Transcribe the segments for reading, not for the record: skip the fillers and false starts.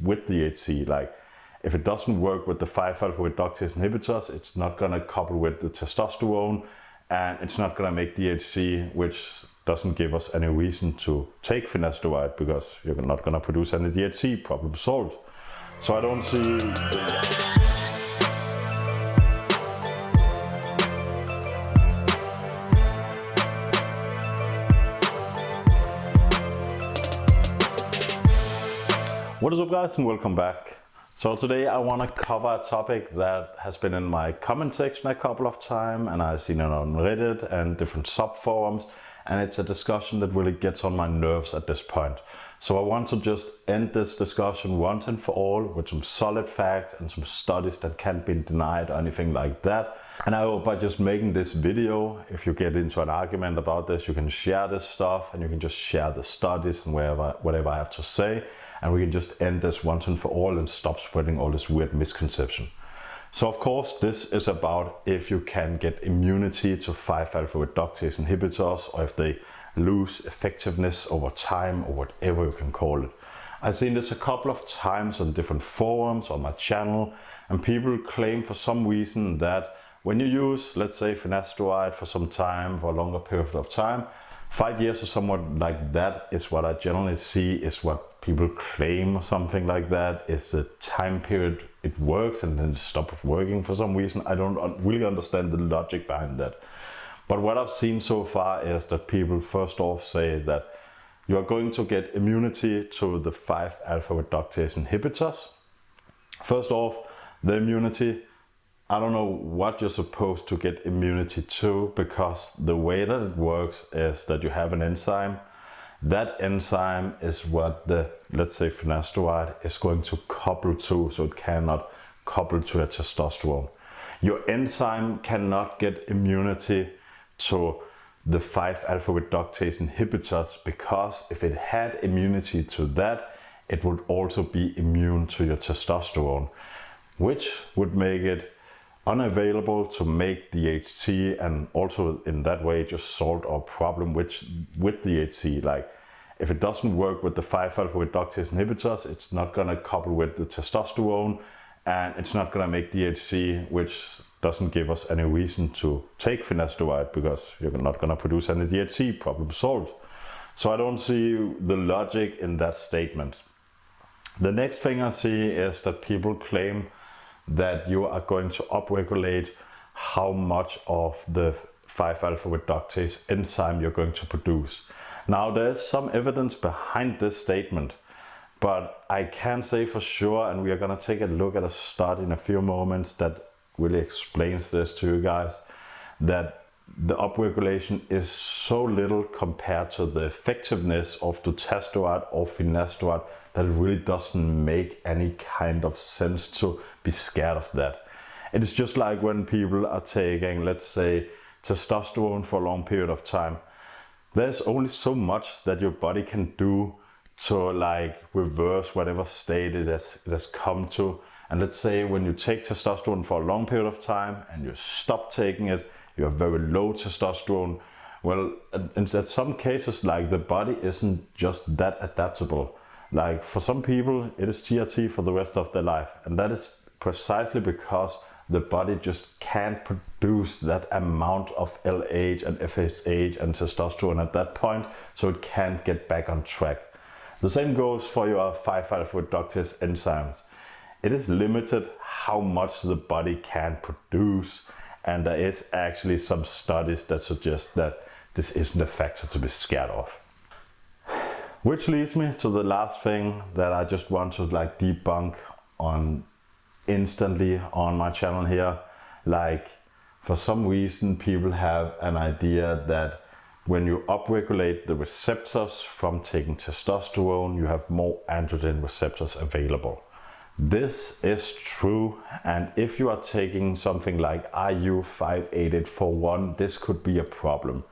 with DHT. Like, if it doesn't work with the 5-alpha reductase inhibitors, it's not gonna couple with the testosterone, and it's not gonna make DHT, which doesn't give us any reason to take finasteride because you're not gonna produce any DHT. Problem solved. So I don't see. What is up, guys, and welcome back. So today I want to cover a topic that has been in my comment section a couple of times, and I've seen it on Reddit and different subforums, and it's a discussion that really gets on my nerves at this point. So I want to just end this discussion once and for all with some solid facts and some studies that can't be denied or anything like that. And I hope by just making this video, if you get into an argument about this, you can share this stuff and you can just share the studies and whatever I have to say, and we can just end this once and for all and stop spreading all this weird misconception. So of course this is about if you can get immunity to 5-alpha reductase inhibitors, or if they lose effectiveness over time, or whatever you can call it. I've seen this a couple of times on different forums on my channel, and people claim for some reason that when you use, let's say, finasteride for some time, for a longer period of time, 5 years or somewhat like that is what I generally see is what people claim, or something like that, is the time period it works and then it stops working for some reason. I don't really understand the logic behind that. But what I've seen so far is that people first off say that you are going to get immunity to the 5-alpha reductase inhibitors. First off, the immunity, I don't know what you're supposed to get immunity to, because the way that it works is that you have an enzyme. That enzyme is what the, let's say, finasteride is going to couple to, so it cannot couple to a testosterone. Your enzyme cannot get immunity to the 5-alpha reductase inhibitors, because if it had immunity to that, it would also be immune to your testosterone, which would make it unavailable to make DHT, and also in that way just solve our problem with DHT. Like, if it doesn't work with the 5-alpha reductase inhibitors, it's not gonna couple with the testosterone, and it's not gonna make DHT, which doesn't give us any reason to take finasteride because you're not gonna produce any DHT. Problem solved. So I don't see the logic in that statement. The next thing I see is that people claim that you are going to upregulate how much of the 5-alpha reductase enzyme you're going to produce. Now, there's some evidence behind this statement, but I can't say for sure, and we are going to take a look at a study in a few moments that really explains this to you guys, that the upregulation is so little compared to the effectiveness of dutasteride or finasteride that it really doesn't make any kind of sense to be scared of that. It is just like when people are taking, let's say, testosterone for a long period of time. There's only so much that your body can do to like reverse whatever state it has come to. And let's say when you take testosterone for a long period of time and you stop taking it, you have very low testosterone. Well, in some cases, like, the body isn't just that adaptable. Like, for some people, it is TRT for the rest of their life. And that is precisely because the body just can't produce that amount of LH and FSH and testosterone at that point, so it can't get back on track. The same goes for your 5-alpha reductase enzymes. It is limited how much the body can produce, and there is actually some studies that suggest that this isn't a factor to be scared of. Which leads me to the last thing that I just want to like debunk on instantly on my channel here. Like, for some reason people have an idea that when you upregulate the receptors from taking testosterone, you have more androgen receptors available. This is true, and if you are taking something like IU-58841, this could be a problem.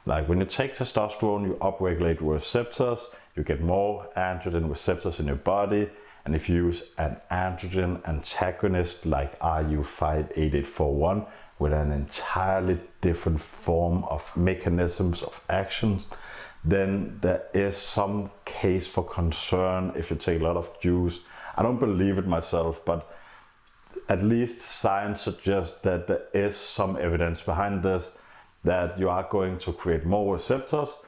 Like, when you take testosterone, you upregulate receptors, you get more androgen receptors in your body, and if you use an androgen antagonist like IU-58841 with an entirely different form of mechanisms of action, then there is some case for concern if you take a lot of juice. I don't believe it myself, but at least science suggests that there is some evidence behind this, that you are going to create more receptors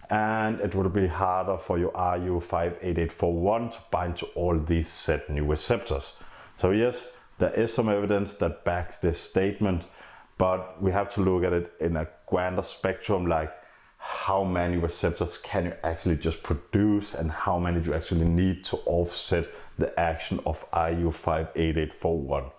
and it will be harder for your RU58841 to bind to all these said new receptors. So yes, there is some evidence that backs this statement, but we have to look at it in a grander spectrum, like how many receptors can you actually just produce and how many do you actually need to offset the action of RU58841.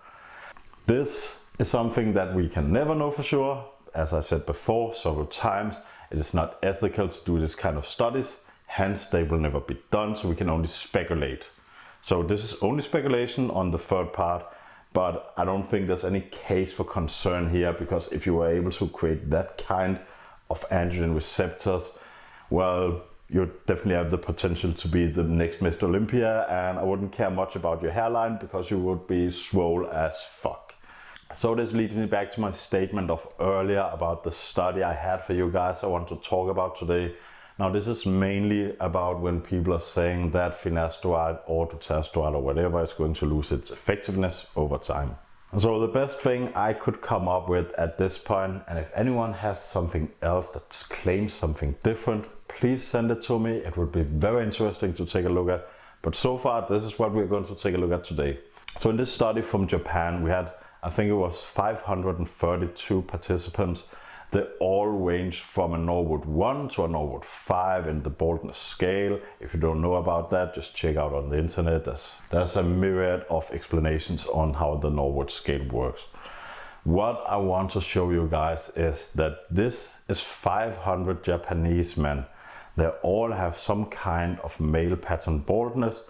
This is something that we can never know for sure. As I said before several times, it is not ethical to do this kind of studies, hence they will never be done, so we can only speculate. So this is only speculation on the third part, but I don't think there's any case for concern here, because if you were able to create that kind of androgen receptors, well, you definitely have the potential to be the next Mr. Olympia, and I wouldn't care much about your hairline because you would be swole as fuck. So this leads me back to my statement of earlier about the study I had for you guys I want to talk about today. Now this is mainly about when people are saying that finasteride or dutasteride or whatever is going to lose its effectiveness over time. So the best thing I could come up with at this point, and if anyone has something else that claims something different, please send it to me. It would be very interesting to take a look at. But so far, this is what we're going to take a look at today. So in this study from Japan, we had, I think it was 532 participants. They all ranged from a Norwood 1 to a Norwood 5 in the boldness scale. If you don't know about that, just check out on the internet. There's a myriad of explanations on how the Norwood scale works. What I want to show you guys is that this is 500 Japanese men. They all have some kind of male pattern baldness.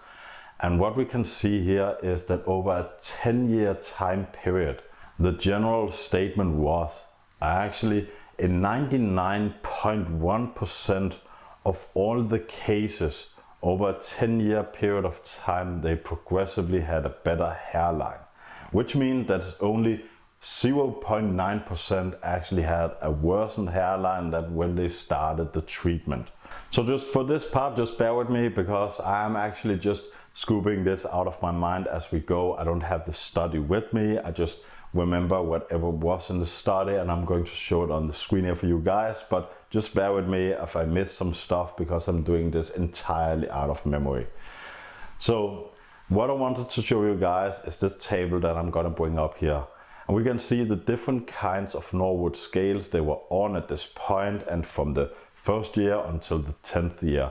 And what we can see here is that over a 10-year time period, the general statement was actually in 99.1% of all the cases over a 10-year period of time, they progressively had a better hairline, which means that only 0.9% actually had a worsened hairline than when they started the treatment. So just for this part, just bear with me, because I am actually just scooping this out of my mind as we go. I don't have the study with me. I just remember whatever was in the study, and I'm going to show it on the screen here for you guys. But just bear with me if I miss some stuff, because I'm doing this entirely out of memory. So what I wanted to show you guys is this table that I'm going to bring up here. And we can see the different kinds of Norwood scales they were on at this point, and from the first year until the 10th year.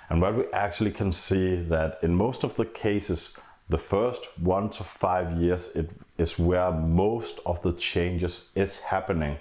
And what we actually can see that in most of the cases, the first 1 to 5 years it is where most of the changes is happening.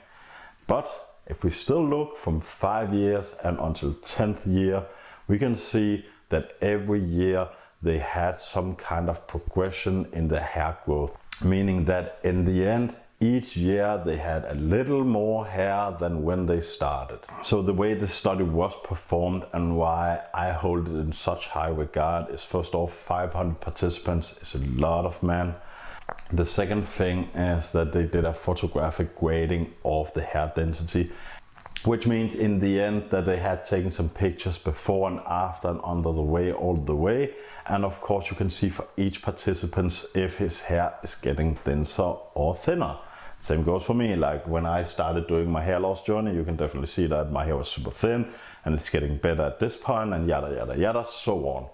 But if we still look from 5 years and until 10th year, we can see that every year they had some kind of progression in the hair growth, meaning that in the end, each year they had a little more hair than when they started. So the way this study was performed and why I hold it in such high regard is, first off, 500 participants is a lot of men. The second thing is that they did a photographic grading of the hair density, which means in the end that they had taken some pictures before and after and under the way, all the way. And of course you can see for each participant if his hair is getting denser or thinner. Same goes for me. Like when I started doing my hair loss journey, you can definitely see that my hair was super thin and it's getting better at this point, and yada yada yada, so on.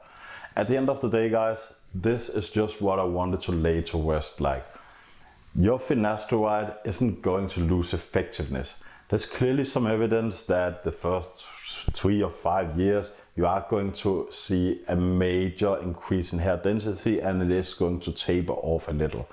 At the end of the day, guys, this is just what I wanted to lay to rest. Like, your finasteride isn't going to lose effectiveness. There's clearly some evidence that the first 3 or 5 years you are going to see a major increase in hair density, and it is going to taper off a little.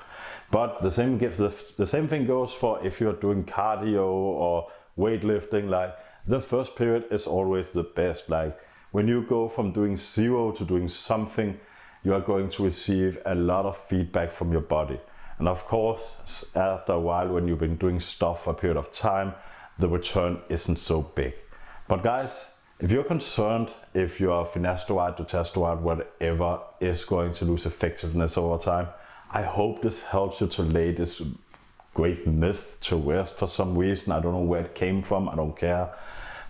But the same thing goes for if you're doing cardio or weightlifting. Like, the first period is always the best. Like, when you go from doing 0 to doing something, you are going to receive a lot of feedback from your body. And of course, after a while, when you've been doing stuff for a period of time, the return isn't so big. But guys, if you're concerned if your finasteride, dutasteride, whatever is going to lose effectiveness over time, I hope this helps you to lay this great myth to rest for some reason. I don't know where it came from, I don't care.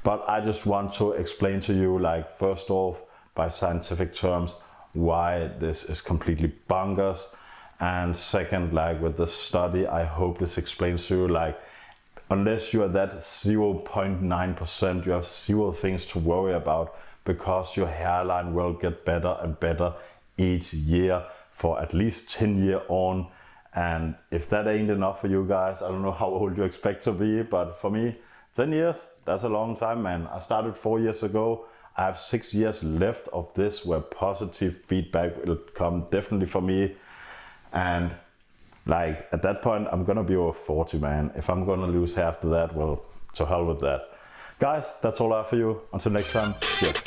But I just want to explain to you, like, first off, by scientific terms, why this is completely bonkers. And second, like with the study, I hope this explains to you, like, unless you are that 0.9%, you have zero things to worry about, because your hairline will get better and better each year for at least 10 years on. And if that ain't enough for you guys, I don't know how old you expect to be, but for me, 10 years, that's a long time, man. I started 4 years ago. I have 6 years left of this where positive feedback will come definitely for me. And like at that point, I'm gonna be over 40, man. If I'm gonna lose hair after that, well, to hell with that. Guys, that's all I have for you. Until next time, cheers.